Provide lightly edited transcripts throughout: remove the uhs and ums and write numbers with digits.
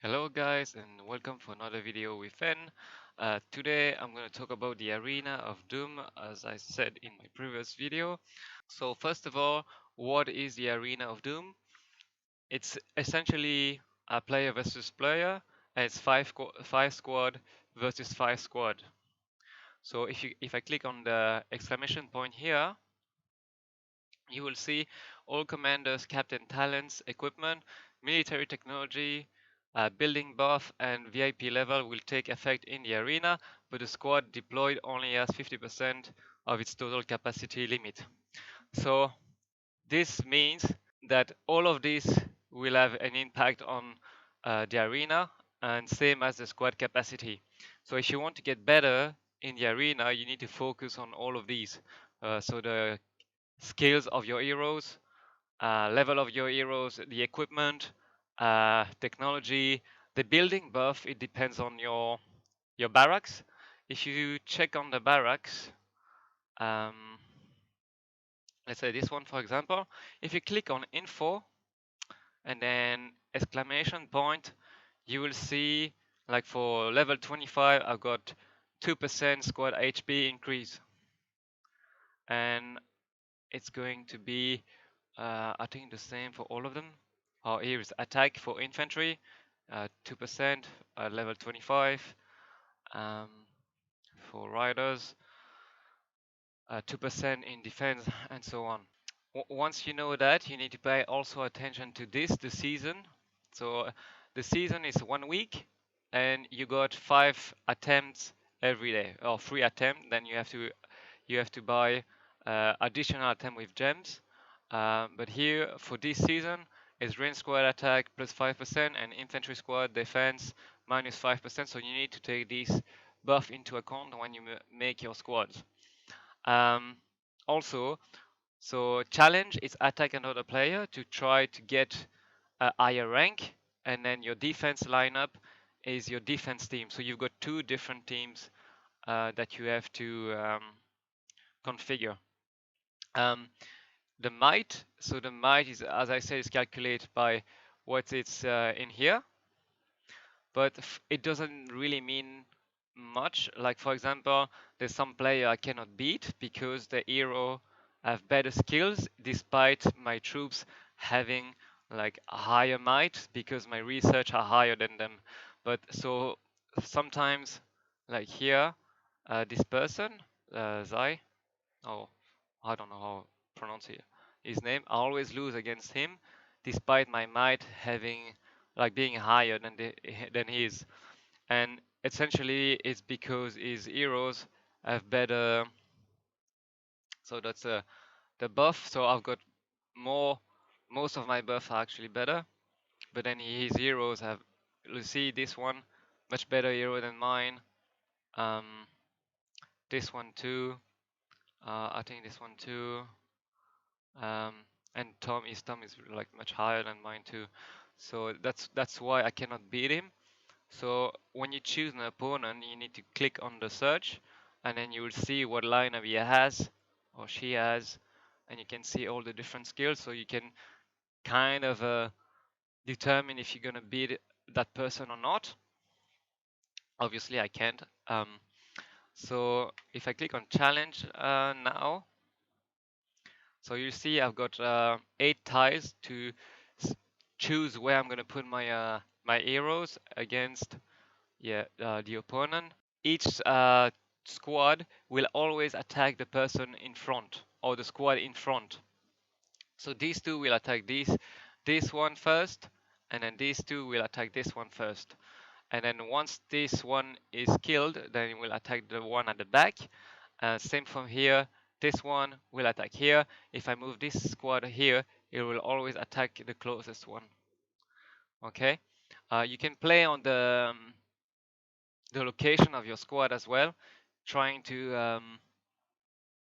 Hello guys and welcome for another video with Fen. Today I'm going to talk about the arena of Doom as I said in my previous video. So first of all, what is the arena of Doom? It's essentially a player versus player and it's five squad versus 5 squad. So if I click on the exclamation point here, you will see all commanders, captain talents, equipment, military technology, building buff, and VIP level will take effect in the arena, but the squad deployed only has 50% of its total capacity limit. So this means that all of these will have an impact on the arena, and same as the squad capacity. So if you want to get better in the arena, you need to focus on all of these. So the skills of your heroes, level of your heroes, the equipment, technology, the building buff. It depends on your barracks. If you check on the barracks, um, let's say this one for example, if you click on info and then exclamation point, you will see like for level 25 I've got 2% squad HP increase, and it's going to be I think the same for all of them. Oh, here is attack for infantry, 2% level 25. Um, for riders, 2% in defense, and so on. Once you know that, you need to pay also attention to the season. So the season is 1 week, and you got 5 attempts every day, or 3 attempts. Then you have to buy additional attempt with gems. But here for this season is range squad attack plus 5% and infantry squad defense minus 5%. So you need to take this buff into account when you make your squads. Um, Also, so challenge is attack another player to try to get a higher rank, and then your defense lineup is your defense team. So you've got 2 different teams that you have to configure. Um, the might, so the might is, as I said, is calculated by what it's in here, but it doesn't really mean much. Like for example, there's some player I cannot beat because the hero have better skills despite my troops having like a higher might because my research are higher than them. But so sometimes like here, this person, Zai, oh, I don't know how to pronounce his name, I always lose against him despite my might having like being higher than his. And essentially it's because his heroes have better, so that's the buff. So I've got more, most of my buff are actually better, but then his heroes have, you see this one much better hero than mine, um this one too, I think this one too, um and Tom is like much higher than mine too. So that's why I cannot beat him. So when you choose an opponent, you need to click on the search, and then you will see what lineup he has or she has, and you can see all the different skills. So you can kind of determine if you're gonna beat that person or not. Obviously, I can't. So if I click on challenge now, so you see I've got 8 tiles to choose where I'm gonna put my heroes against the opponent. Each squad will always attack the person in front or the squad in front. So these two will attack this one first, and then these two will attack this one first. And then once this one is killed, then it will attack the one at the back. Same from here. This one will attack here. If I move this squad here, it will always attack the closest one. Okay. You can play on the location of your squad as well, trying to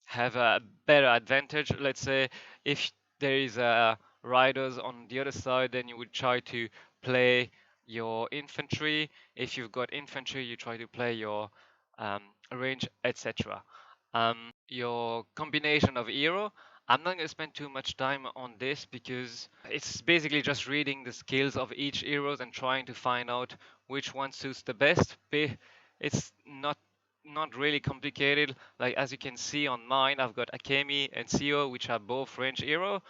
have a better advantage. Let's say if there is riders on the other side, then you would try to play your infantry. If you've got infantry, you try to play your range, etc. Your combination of hero, I'm not gonna spend too much time on this because it's basically just reading the skills of each heroes and trying to find out which one suits the best. It's not really complicated. Like as you can see on mine, I've got Akemi and Sio, which are both range hero.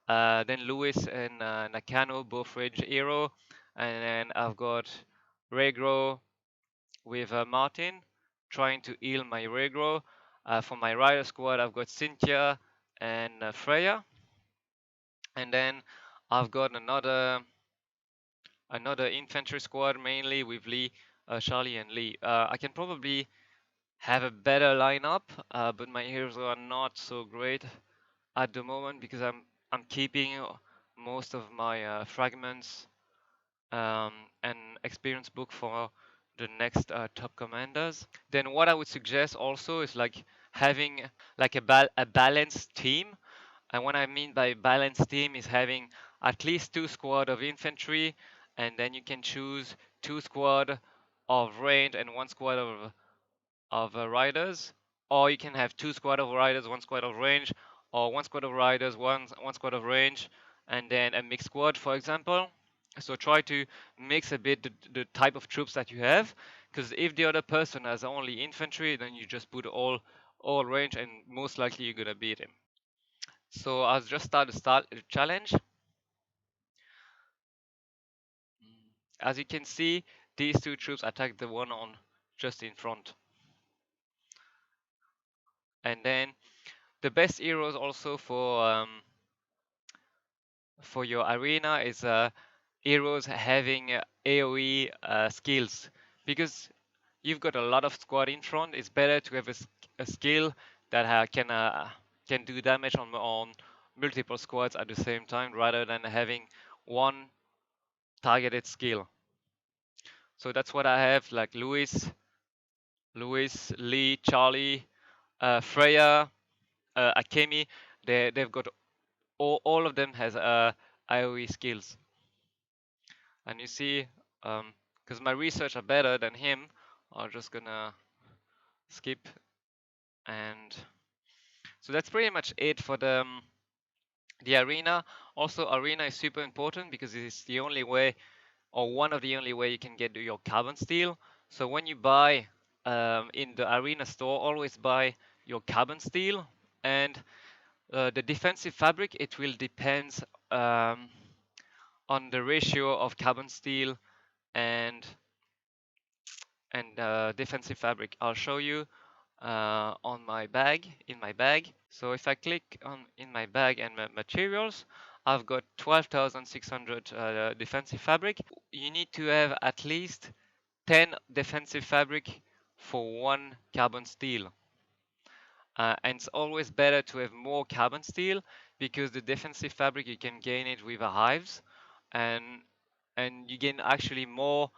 Then Lewis and Nakano, both range hero. And then I've got Regro with Martin, trying to heal my Regro. For my rider squad, I've got Cynthia and Freya, and then I've got another infantry squad mainly with Lee, Charlie, and Lee. I can probably have a better lineup, but my heroes are not so great at the moment because I'm keeping most of my fragments um, and experience book for the next top commanders. Then what I would suggest also is like having like a balanced team. And what I mean by balanced team is having at least two squad of infantry, and then you can choose two squad of range and one squad of riders, or you can have two squad of riders, one squad of range, or one squad of riders, one squad of range, and then a mixed squad, for example. So try to mix a bit the type of troops that you have, because if the other person has only infantry, then you just put all range, and most likely you're gonna beat him. So I'll just start the challenge. As you can see, these two troops attack the one on just in front, and then the best heroes also for your arena is heroes having AoE skills, because you've got a lot of squad in front. It's better to have a skill that can do damage on multiple squads at the same time rather than having one targeted skill. So that's what I have, like Lewis, Lee, Charlie, Freya, Akemi. They've got all of them has AoE skills. And you see, because my research are better than him, I'm just gonna skip. And so that's pretty much it for the arena. Also, arena is super important because it's the only way, or one of the only way you can get your carbon steel. So when you buy in the arena store, always buy your carbon steel, and the defensive fabric, it will depend um, on the ratio of carbon steel and defensive fabric. I'll show you on my bag, in my bag. So if I click on in my bag and materials, I've got 12,600 defensive fabric. You need to have at least 10 defensive fabric for one carbon steel. And it's always better to have more carbon steel because the defensive fabric you can gain it with a hives, and you gain actually more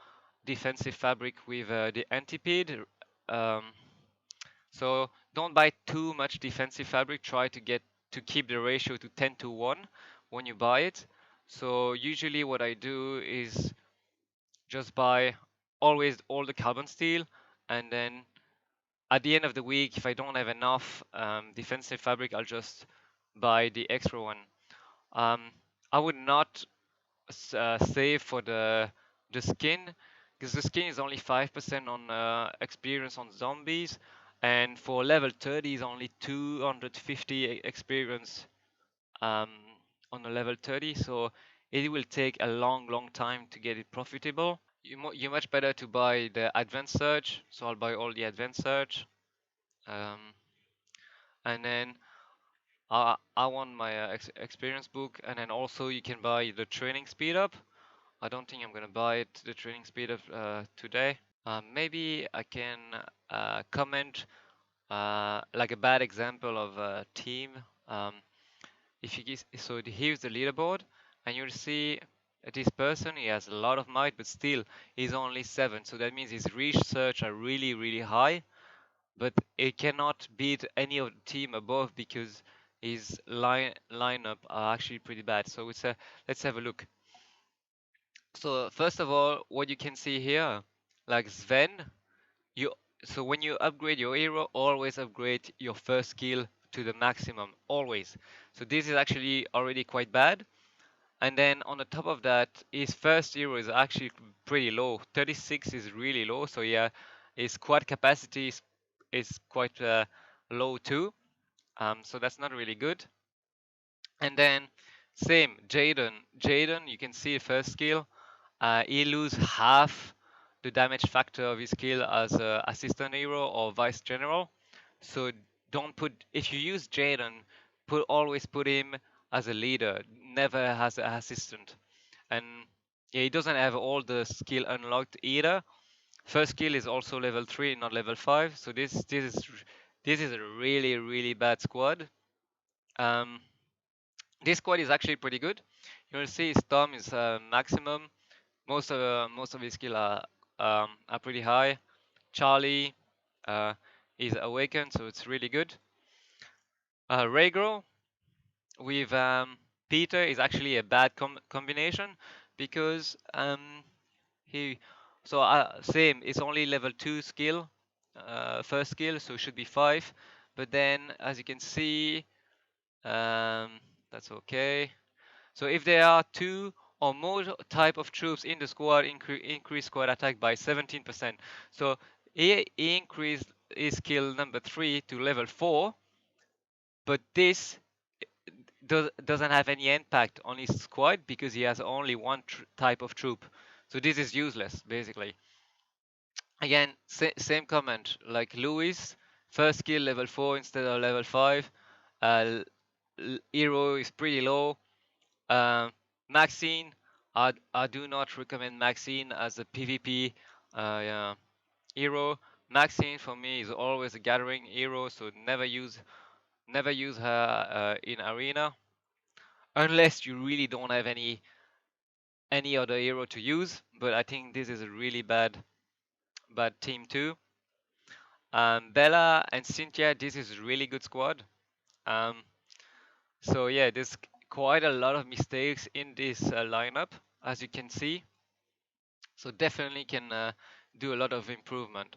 defensive fabric with the antipede. Um, so don't buy too much defensive fabric. Try to keep the ratio to 10 to 1 when you buy it. So usually what I do is just buy always all the carbon steel, and then at the end of the week, if I don't have enough defensive fabric, I'll just buy the extra one. Um, I would not save for the skin, because the skin is only 5% on experience on zombies, and for level 30 is only 250 experience um, on a level 30. So it will take a long time to get it profitable. You're much better to buy the advanced search. So I'll buy all the advanced search. Um, and then I want my experience book, and then also you can buy the training speed up. I don't think I'm gonna buy it, the training speed up today. Maybe I can comment like a bad example of a team. Um, if you so here's the leaderboard, and you'll see this person, he has a lot of might, but still he's only 7. So that means his research are really high, but it cannot beat any of the team above because his lineup are actually pretty bad. So let's have a look. So first of all, what you can see here, like Sven, you so when you upgrade your hero, always upgrade your first skill to the maximum always. So this is actually already quite bad. And then on the top of that, his first hero is actually pretty low. 36 is really low. So yeah, his squad capacity is quite low too. So that's not really good. And then same Jaden. Jaden, you can see first skill. He lose half the damage factor of his skill as a assistant hero or vice general. So don't put if you use Jaden, always put him as a leader, never as an assistant. And yeah, he doesn't have all the skill unlocked either. First skill is also level 3, not level 5. So this is a really bad squad. Um, this squad is actually pretty good. You'll see his Tom is maximum. Most of his skill are pretty high. Charlie is awakened, so it's really good. Regro with Peter is actually a bad combination because he same. It's only level 2 skill, first skill, so it should be 5. But then, as you can see, that's okay. So if there are 2 or more type of troops in the squad, increase squad attack by 17%. So he increased his skill number 3 to level 4, but this doesn't have any impact on his squad because he has only one type of troop. So this is useless, basically. Again, same comment, like Louis, first skill level 4 instead of level 5. Uh, hero is pretty low. Maxine, I do not recommend Maxine as a PvP yeah, hero. Maxine for me is always a gathering hero, so never use her in arena unless you really don't have any other hero to use. But I think this is a really bad team too. Bella and Cynthia, this is a really good squad. Um, so yeah, there's quite a lot of mistakes in this lineup, as you can see. So definitely can do a lot of improvement.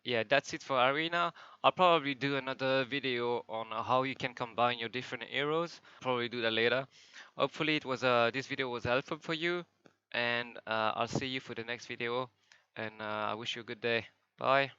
Yeah, that's it for Arena. I'll probably do another video on how you can combine your different heroes. Probably do that later. Hopefully this video was helpful for you, and I'll see you for the next video, and I wish you a good day. Bye.